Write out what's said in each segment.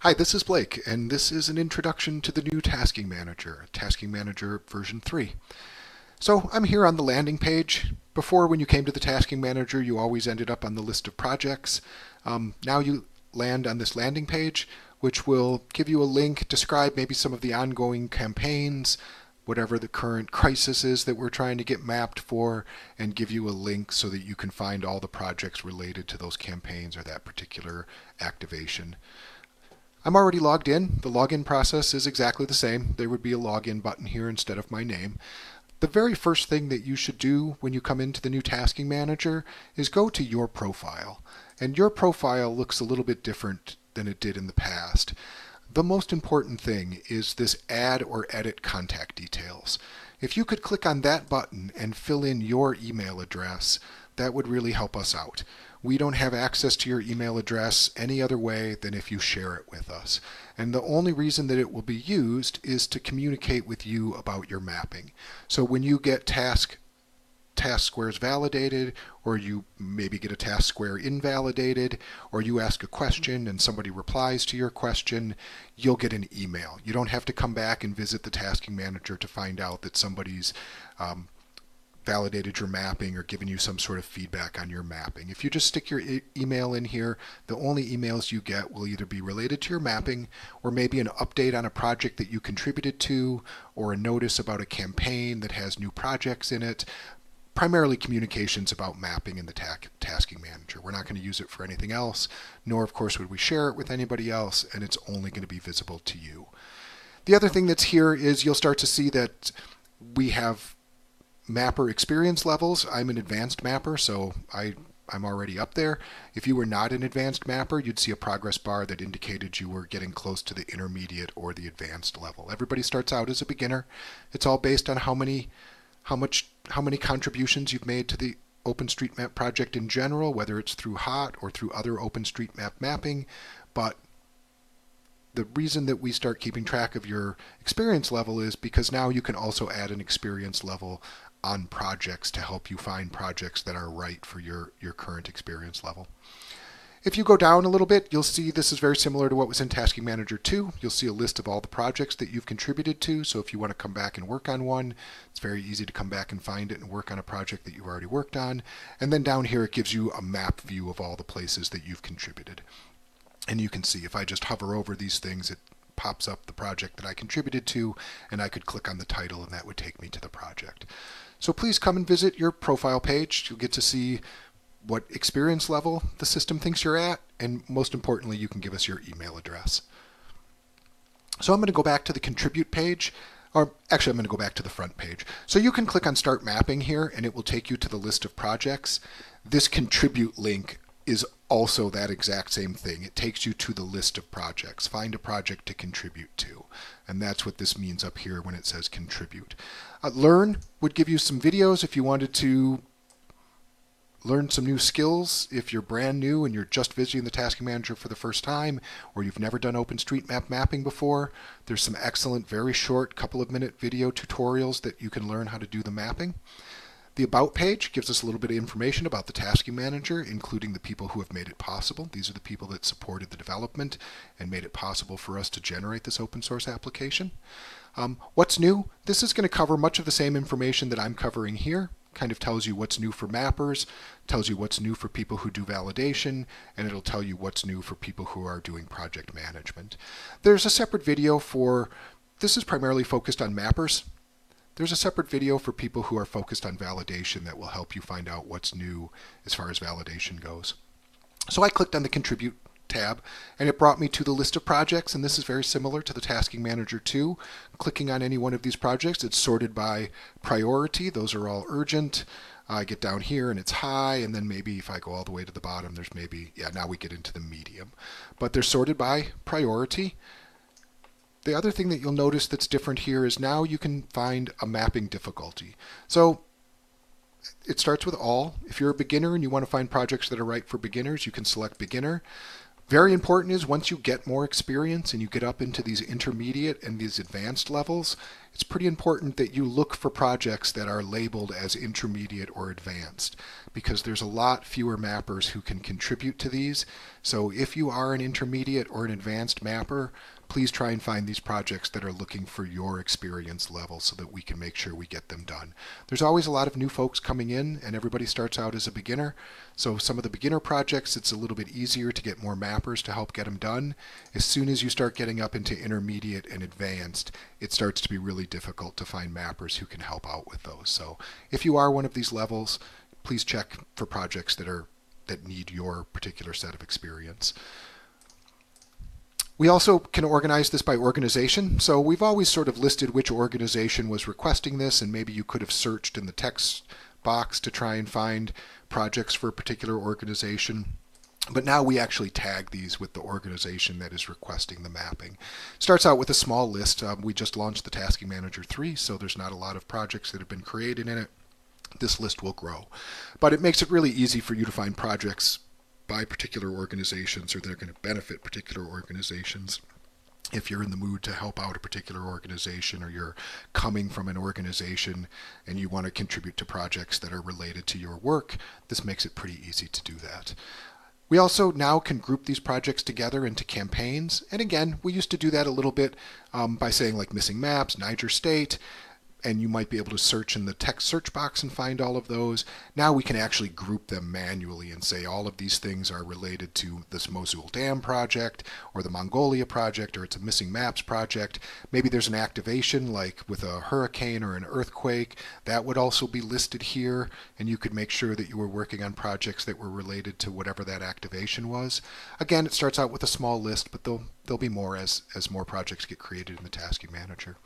Hi, this is Blake, and this is an introduction to the new Tasking Manager, Tasking Manager version 3. So I'm here on the landing page. Before, when you came to the Tasking Manager, you always ended up on the list of projects. Now you land on this landing page, which will give you a link, describe maybe some of the ongoing campaigns, whatever the current crisis is that we're trying to get mapped for, and give you a link so that you can find all the projects related to those campaigns or that particular activation. I'm already logged in. The login process is exactly the same. There would be a login button here instead of my name. The very first thing that you should do when you come into the new Tasking Manager is go to your profile. And your profile looks a little bit different than it did in the past. The most important thing is this Add or Edit Contact Details. If you could click on that button and fill in your email address, that would really help us out. We don't have access to your email address any other way than if you share it with us. And the only reason that it will be used is to communicate with you about your mapping. So when you get task squares validated, or you maybe get a task square invalidated, or you ask a question and somebody replies to your question, you'll get an email. You don't have to come back and visit the Tasking Manager to find out that somebody's validated your mapping or given you some sort of feedback on your mapping. If you just stick your email in here, the only emails you get will either be related to your mapping or maybe an update on a project that you contributed to or a notice about a campaign that has new projects in it. Primarily communications about mapping in the Tasking Manager. We're not going to use it for anything else, nor of course would we share it with anybody else, and it's only going to be visible to you. The other thing that's here is you'll start to see that we have mapper experience levels. I'm an advanced mapper, so I'm already up there. If you were not an advanced mapper, you'd see a progress bar that indicated you were getting close to the intermediate or the advanced level. Everybody starts out as a beginner. It's all based on how many contributions you've made to the OpenStreetMap project in general, whether it's through HOT or through other OpenStreetMap mapping. But the reason that we start keeping track of your experience level is because now you can also add an experience level on projects to help you find projects that are right for your current experience level. If you go down a little bit, you'll see this is very similar to what was in Tasking Manager 2. You'll see a list of all the projects that you've contributed to, so if you want to come back and work on one, it's very easy to come back and find it and work on a project that you've already worked on. And then down here it gives you a map view of all the places that you've contributed. And you can see if I just hover over these things, it pops up the project that I contributed to, and I could click on the title and that would take me to the project. So please come and visit your profile page. You'll get to see what experience level the system thinks you're at, and most importantly, you can give us your email address. So I'm going to go back to the contribute page, or actually I'm going to go back to the front page. So you can click on Start Mapping here, and it will take you to the list of projects. This contribute link is also that exact same thing. It takes you to the list of projects. Find a project to contribute to. And that's what this means up here when it says contribute. Learn would give you some videos if you wanted to learn some new skills. If you're brand new and you're just visiting the Tasking Manager for the first time, or you've never done OpenStreetMap mapping before, there's some excellent, very short, couple of minute video tutorials that you can learn how to do the mapping. The About page gives us a little bit of information about the Tasking Manager, including the people who have made it possible. These are the people that supported the development and made it possible for us to generate this open source application. What's new? This is going to cover much of the same information that I'm covering here. Kind of tells you what's new for mappers, tells you what's new for people who do validation, and it'll tell you what's new for people who are doing project management. There's a separate video for, this is primarily focused on mappers. There's a separate video for people who are focused on validation that will help you find out what's new as far as validation goes. So I clicked on the Contribute tab, and it brought me to the list of projects, and this is very similar to the Tasking Manager 2. Clicking on any one of these projects, it's sorted by priority. Those are all urgent. I get down here and it's high, and then maybe if I go all the way to the bottom, there's maybe, yeah, now we get into the medium. But they're sorted by priority. The other thing that you'll notice that's different here is now you can find a mapping difficulty. So it starts with all. If you're a beginner and you want to find projects that are right for beginners, you can select beginner. Very important is once you get more experience and you get up into these intermediate and these advanced levels, it's pretty important that you look for projects that are labeled as intermediate or advanced, because there's a lot fewer mappers who can contribute to these. So if you are an intermediate or an advanced mapper, please try and find these projects that are looking for your experience level so that we can make sure we get them done. There's always a lot of new folks coming in, and everybody starts out as a beginner. So some of the beginner projects, it's a little bit easier to get more mappers to help get them done. As soon as you start getting up into intermediate and advanced, it starts to be really difficult to find mappers who can help out with those. So if you are one of these levels, please check for projects that need your particular set of experience. We also can organize this by organization. So we've always sort of listed which organization was requesting this, and maybe you could have searched in the text box to try and find projects for a particular organization. But now we actually tag these with the organization that is requesting the mapping. Starts out with a small list. We just launched the Tasking Manager 3, so there's not a lot of projects that have been created in it. This list will grow. But it makes it really easy for you to find projects by particular organizations, or they're going to benefit particular organizations. If you're in the mood to help out a particular organization, or you're coming from an organization and you want to contribute to projects that are related to your work, this makes it pretty easy to do that. We also now can group these projects together into campaigns. And again, we used to do that a little bit by saying like missing maps, Niger State, and you might be able to search in the text search box and find all of those. Now we can actually group them manually and say all of these things are related to this Mosul Dam project, or the Mongolia project, or it's a missing maps project. Maybe there's an activation like with a hurricane or an earthquake. That would also be listed here, and you could make sure that you were working on projects that were related to whatever that activation was. Again, it starts out with a small list, but there'll be more as more projects get created in the Tasking Manager.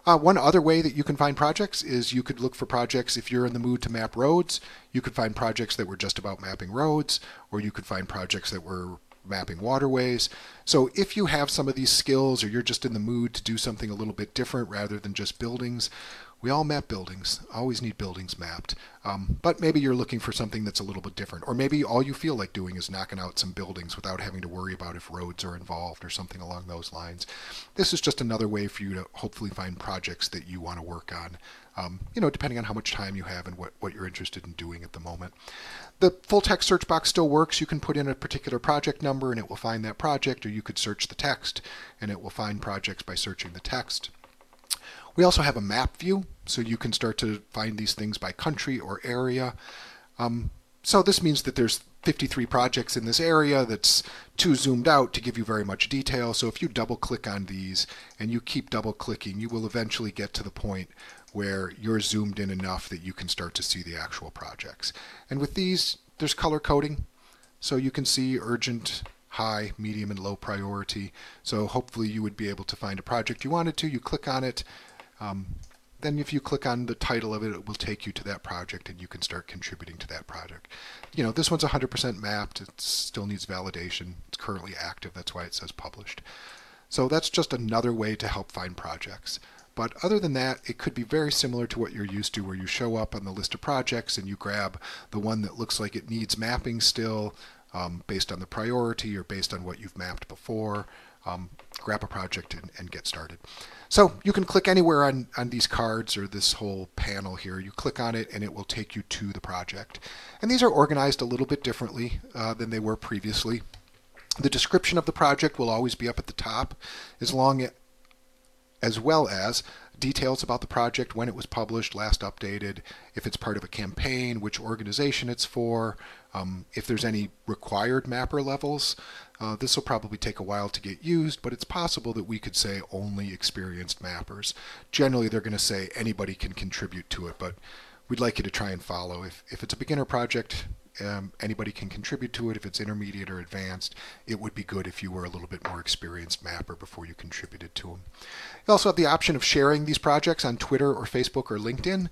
One other way that you can find projects is you could look for projects if you're in the mood to map roads. You could find projects that were just about mapping roads, or you could find projects that were mapping waterways. So if you have some of these skills, or you're just in the mood to do something a little bit different rather than just buildings, we all map buildings, always need buildings mapped. But maybe you're looking for something that's a little bit different. Or maybe all you feel like doing is knocking out some buildings without having to worry about if roads are involved or something along those lines. This is just another way for you to hopefully find projects that you want to work on, depending on how much time you have and what you're interested in doing at the moment. The full text search box still works. You can put in a particular project number and it will find that project, or you could search the text and it will find projects by searching the text. We also have a map view, so you can start to find these things by country or area. So this means that there's 53 projects in this area that's too zoomed out to give you very much detail. So if you double click on these and you keep double clicking, you will eventually get to the point where you're zoomed in enough that you can start to see the actual projects. And with these, there's color coding. So you can see urgent, high, medium, and low priority. So hopefully you would be able to find a project you wanted to. You click on it. Then if you click on the title of it, it will take you to that project and you can start contributing to that project. This one's 100% mapped. It still needs validation. It's currently active. That's why it says published. So that's just another way to help find projects. But other than that, it could be very similar to what you're used to, where you show up on the list of projects and you grab the one that looks like it needs mapping still, based on the priority or based on what you've mapped before. Grab a project and get started. So you can click anywhere on these cards or this whole panel here. You click on it and it will take you to the project. And these are organized a little bit differently than they were previously. The description of the project will always be up at the top, as well as details about the project, when it was published, last updated, if it's part of a campaign, which organization it's for, if there's any required mapper levels. This will probably take a while to get used, but it's possible that we could say only experienced mappers. Generally, they're going to say anybody can contribute to it, but we'd like you to try and follow. If it's a beginner project, anybody can contribute to it. If it's intermediate or advanced, it would be good if you were a little bit more experienced mapper before you contributed to them. You also have the option of sharing these projects on Twitter or Facebook or LinkedIn.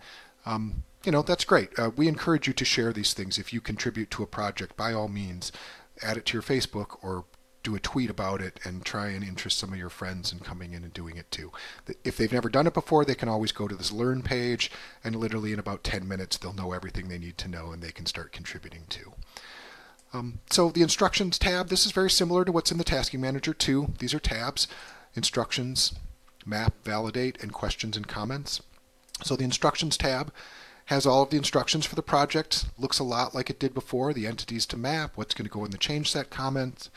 That's great. We encourage you to share these things. If you contribute to a project, by all means, add it to your Facebook or do a tweet about it and try and interest some of your friends in coming in and doing it too. If they've never done it before, they can always go to this Learn page, and literally in about 10 minutes they'll know everything they need to know and they can start contributing too. So the Instructions tab, this is very similar to what's in the Tasking Manager too. These are tabs, Instructions, map, validate, and questions and comments. So the instructions tab has all of the instructions for the project. Looks a lot like it did before. The entities to map, what's going to go in the change set comments,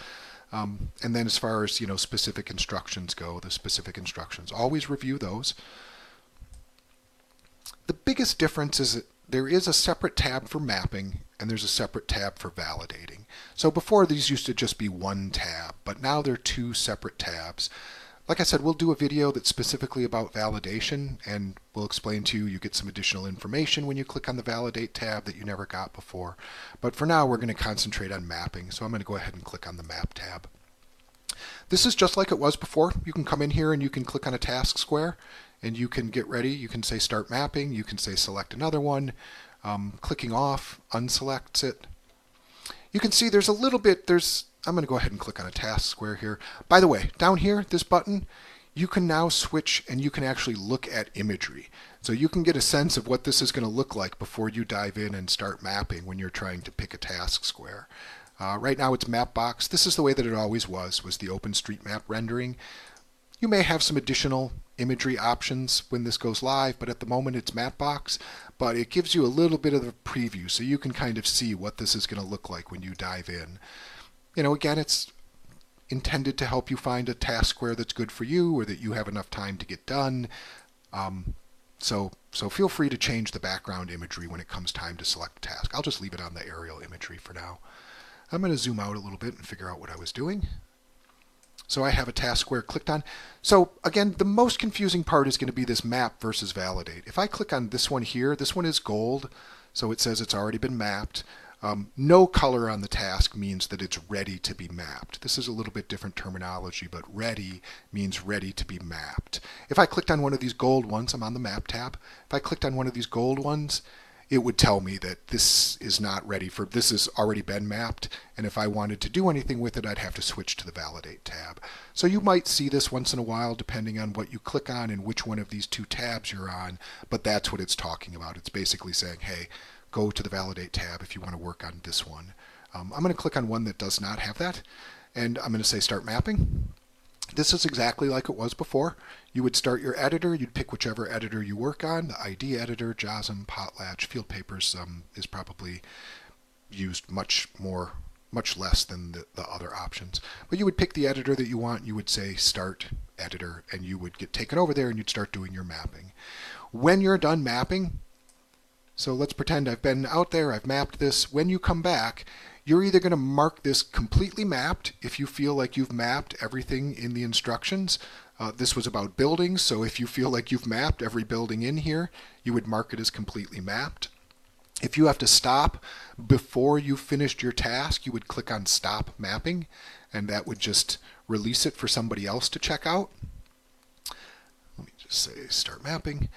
and then as far as specific instructions go, the specific instructions. Always review those. The biggest difference is that there is a separate tab for mapping and there's a separate tab for validating. So before these used to just be one tab, but now they're two separate tabs. Like I said, we'll do a video that's specifically about validation, and we'll explain to you, you get some additional information when you click on the validate tab that you never got before. But for now, we're going to concentrate on mapping, so I'm going to go ahead and click on the map tab. This is just like it was before. You can come in here and you can click on a task square, and you can get ready. You can say start mapping, you can say select another one. Clicking off unselects it. You can see there's a little bit, I'm going to go ahead and click on a task square here. By the way, down here, this button, you can now switch and you can actually look at imagery. So you can get a sense of what this is going to look like before you dive in and start mapping when you're trying to pick a task square. Right now it's map box. This is the way that it always was the OpenStreetMap rendering. You may have some additional imagery options when this goes live, but at the moment it's map box. But it gives you a little bit of a preview so you can kind of see what this is going to look like when you dive in. Again, it's intended to help you find a task square that's good for you or that you have enough time to get done. So feel free to change the background imagery when it comes time to select a task. I'll just leave it on the aerial imagery for now. I'm going to zoom out a little bit and figure out what I was doing. So I have a task square clicked on. So again, the most confusing part is going to be this map versus validate. If I click on this one here, this one is gold, so it says it's already been mapped. No color on the task means that it's ready to be mapped. This is a little bit different terminology, but ready means ready to be mapped. If I clicked on one of these gold ones, I'm on the map tab. If I clicked on one of these gold ones, it would tell me that this is not ready for, this has already been mapped, and if I wanted to do anything with it, I'd have to switch to the validate tab. So you might see this once in a while depending on what you click on and which one of these two tabs you're on, but that's what it's talking about. It's basically saying, hey, go to the validate tab if you want to work on this one. I'm going to click on one that does not have that, and I'm going to say start mapping. This is exactly like it was before. You would start your editor, you'd pick whichever editor you work on. The ID editor, JASM, Potlatch, Field Papers is probably used much less than the other options. But you would pick the editor that you want, you would say start editor, and you would get taken over there and you'd start doing your mapping. When you're done mapping, so let's pretend I've been out there, I've mapped this. When you come back, you're either going to mark this completely mapped if you feel like you've mapped everything in the instructions. This was about buildings, so if you feel like you've mapped every building in here, you would mark it as completely mapped. If you have to stop before you've finished your task, you would click on Stop Mapping, and that would just release it for somebody else to check out. Let me just say Start Mapping.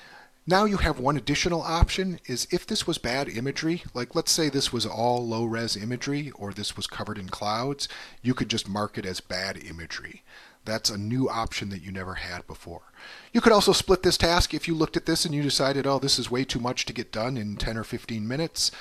Now you have one additional option, is if this was bad imagery, like let's say this was all low-res imagery or this was covered in clouds, you could just mark it as bad imagery. That's a new option that you never had before. You could also split this task if you looked at this and you decided, oh, this is way too much to get done in 10 or 15 minutes.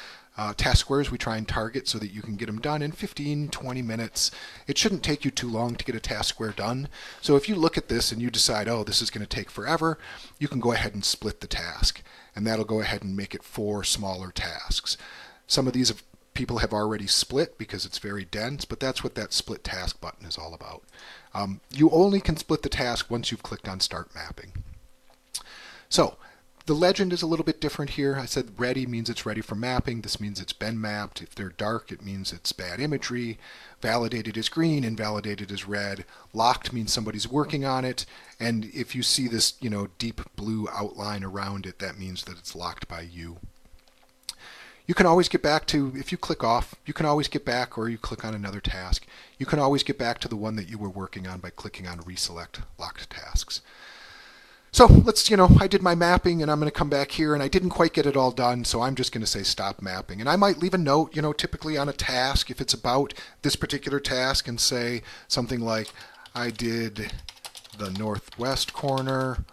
Task squares we try and target so that you can get them done in 15, 20 minutes. It shouldn't take you too long to get a task square done. So if you look at this and you decide, oh, this is going to take forever, you can go ahead and split the task. And that'll go ahead and make it 4 smaller tasks. Some of these people have already split because it's very dense, but that's what that split task button is all about. You only can split the task once you've clicked on Start Mapping. So the legend is a little bit different here. I said ready means it's ready for mapping. This means it's been mapped. If they're dark, it means it's bad imagery. Validated is green, invalidated is red. Locked means somebody's working on it. And if you see this, deep blue outline around it, that means that it's locked by you. You can always get back to, if you click off, you can always get back, or you click on another task. You can always get back to the one that you were working on by clicking on Reselect Locked Tasks. So let's, I did my mapping and I'm going to come back here and I didn't quite get it all done, so I'm just going to say stop mapping. And I might leave a note, typically on a task, if it's about this particular task, and say something like, I did the northwest corner.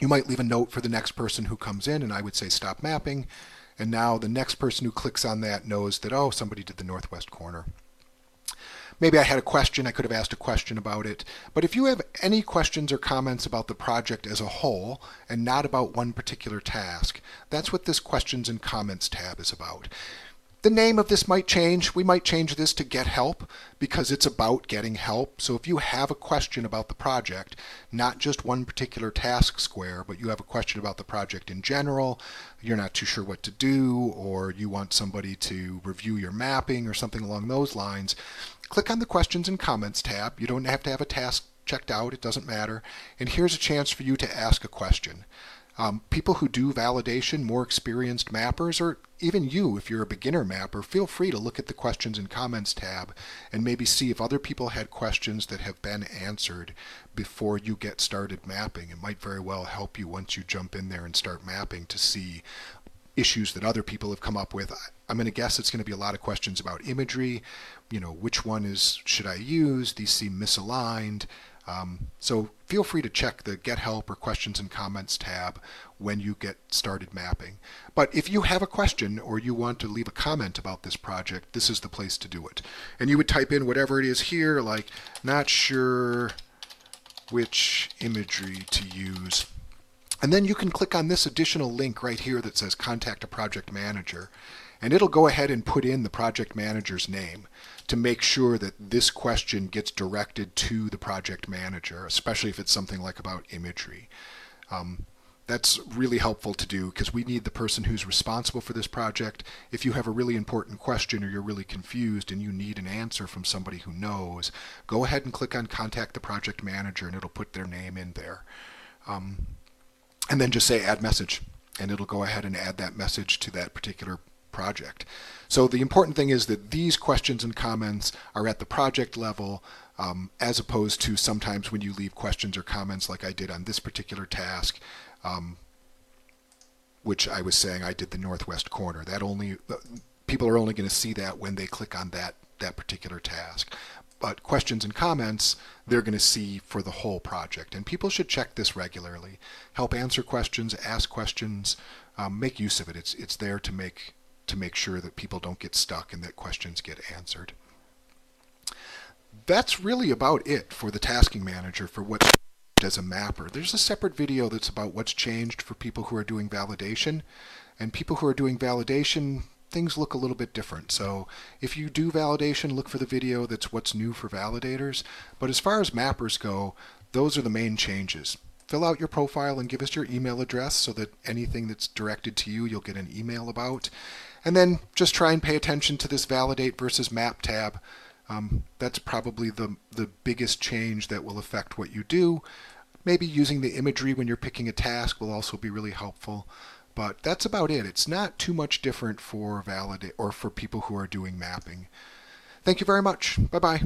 You might leave a note for the next person who comes in, and I would say stop mapping. And now the next person who clicks on that knows that, oh, somebody did the northwest corner. maybe I had a question, I could have asked a question about it. But if you have any questions or comments about the project as a whole and not about one particular task, that's what this questions and comments tab is about. The name of this might change. We might change this to Get Help because it's about getting help. So if you have a question about the project, not just one particular task square, but you have a question about the project in general, you're not too sure what to do, or you want somebody to review your mapping or something along those lines, click on the Questions and Comments tab. You don't have to have a task checked out. It doesn't matter. And here's a chance for you to ask a question. People who do validation, more experienced mappers, or even you, if you're a beginner mapper, feel free to look at the Questions and Comments tab and maybe see if other people had questions that have been answered before you get started mapping. It might very well help you once you jump in there and start mapping to see issues that other people have come up with. I'm going to guess it's going to be a lot of questions about imagery. Which one should I use? These seem misaligned. So feel free to check the Get Help or Questions and Comments tab when you get started mapping. But if you have a question or you want to leave a comment about this project, this is the place to do it. And you would type in whatever it is here, like not sure which imagery to use. And then you can click on this additional link right here that says Contact a Project Manager. And it'll go ahead and put in the project manager's name to make sure that this question gets directed to the project manager, especially if it's something like about imagery. That's really helpful to do because we need the person who's responsible for this project. If you have a really important question or you're really confused and you need an answer from somebody who knows, go ahead and click on Contact the Project Manager and it'll put their name in there. And then just say Add Message, and it'll go ahead and add that message to that particular project. So the important thing is that these questions and comments are at the project level, as opposed to sometimes when you leave questions or comments like I did on this particular task, which I was saying I did the northwest corner. People are only going to see that when they click on that particular task. But questions and comments, they're going to see for the whole project. And people should check this regularly. Help answer questions, ask questions, make use of it. It's there to make sure that people don't get stuck and that questions get answered. That's really about it for the tasking manager for what's changed as a mapper. There's a separate video that's about what's changed for people who are doing validation. And people who are doing validation, things look a little bit different. So if you do validation, look for the video that's what's new for validators. But as far as mappers go, those are the main changes. Fill out your profile and give us your email address so that anything that's directed to you, you'll get an email about. And then just try and pay attention to this Validate versus Map tab. That's probably the biggest change that will affect what you do. Maybe using the imagery when you're picking a task will also be really helpful. But that's about it. It's not too much different for Validate or for people who are doing mapping. Thank you very much. Bye-bye.